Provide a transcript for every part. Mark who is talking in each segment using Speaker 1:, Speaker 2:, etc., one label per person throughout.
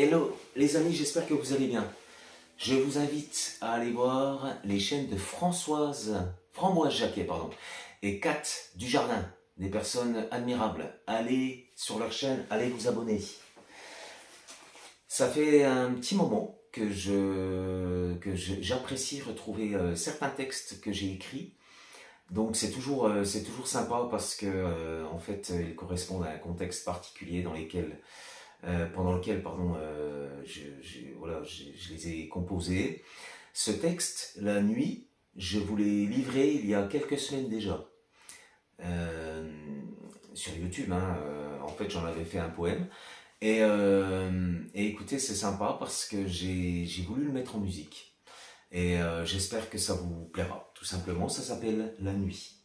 Speaker 1: Hello les amis, j'espère que vous allez bien. Je vous invite à aller voir les chaînes de Framboise Jacquet, et Kat Dujardin, des personnes admirables. Allez sur leur chaîne, allez vous abonner. Ça fait un petit moment que j'apprécie retrouver certains textes que j'ai écrits. Donc c'est toujours sympa parce que en fait ils correspondent à un contexte particulier pendant lequel je les ai composés. Ce texte, La nuit, je vous l'ai livré il y a quelques semaines déjà. Sur YouTube, en fait j'en avais fait un poème. Et écoutez, c'est sympa parce que j'ai voulu le mettre en musique. Et j'espère que ça vous plaira, tout simplement. Ça s'appelle La nuit.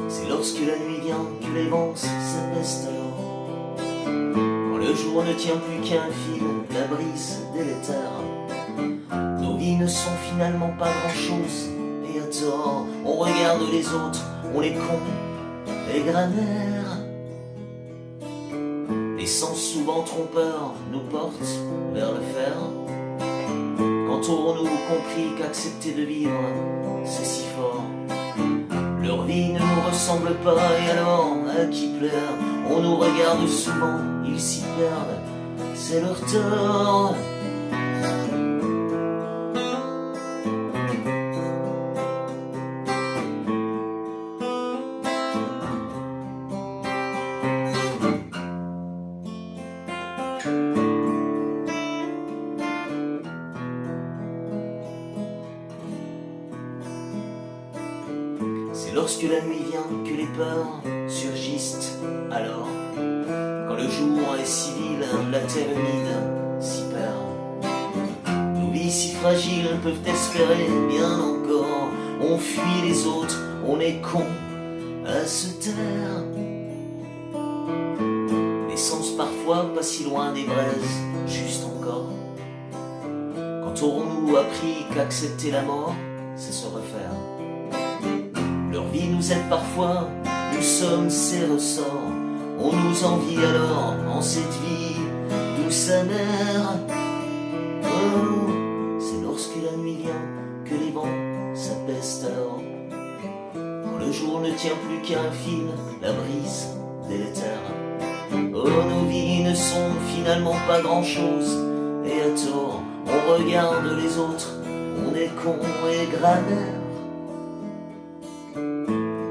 Speaker 1: C'est lorsque la nuit vient que les vents s'abaissent alors. Quand le jour ne tient plus qu'un fil, la brise délétère. Nos vies ne sont finalement pas grand-chose, et à tort, on regarde les autres, on les compte, les grammaires. Les sens souvent trompeurs nous portent vers le fer. Quand aurons-nous compris qu'accepter de vivre, c'est si fort? Leur vie ne nous ressemble pas, et alors, à qui plaire? On nous regarde souvent, ils s'y perdent, c'est leur tort. C'est lorsque la nuit vient que les peurs surgissent alors. Quand le jour est civil, la terre humide s'y perd. Nos vies si fragiles peuvent espérer bien encore. On fuit les autres, on est con à se taire. L'essence parfois pas si loin des braises, juste encore. Quand aurons-nous appris qu'accepter la mort, c'est se refaire? Leur vie nous aide parfois, nous sommes ses ressorts. On nous envie alors en cette vie douce amère. Oh, c'est lorsque la nuit vient que les vents s'apaisent alors. Quand le jour ne tient plus qu'un fil, la brise délétère. Oh, nos vies ne sont finalement pas grand-chose, et à tort, on regarde les autres, on est con et grammaire.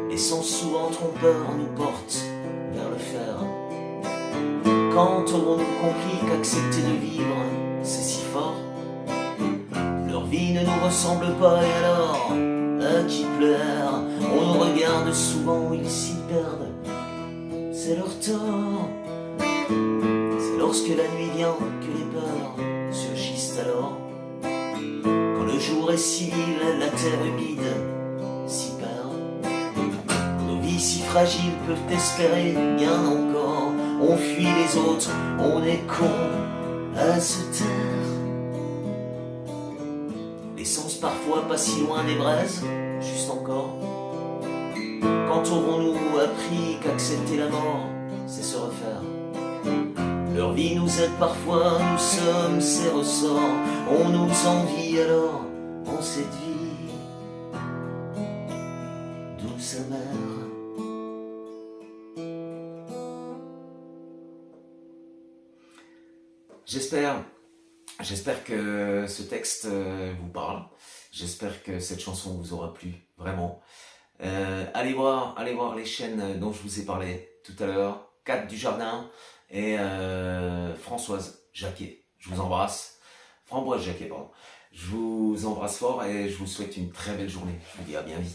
Speaker 1: Les sens souvent trompeurs nous portent vers le fer. Quand aurons-nous compris qu'accepter de vivre, c'est si fort? Leur vie ne nous ressemble pas, et alors, à qui plaire? On nous regarde souvent, ils s'y perdent, c'est leur tort. C'est lorsque la nuit vient que les peurs surgissent alors. Quand le jour est civil, la terre humide s'y perd. Si fragiles peuvent espérer bien encore. On fuit les autres, on est con à se taire. L'essence parfois pas si loin des braises, juste encore. Quand aurons-nous appris qu'accepter la mort, c'est se refaire? Leur vie nous aide parfois, nous sommes ses ressorts. On nous envie alors en cette vie douce amère. J'espère que ce texte vous parle. J'espère que cette chanson vous aura plu, vraiment. Allez voir les chaînes dont je vous ai parlé tout à l'heure. Kat Dujardin et Framboise Jacquet. Je vous embrasse. Framboise Jacquet, pardon. Je vous embrasse fort et je vous souhaite une très belle journée. Je vous dis à bien vite.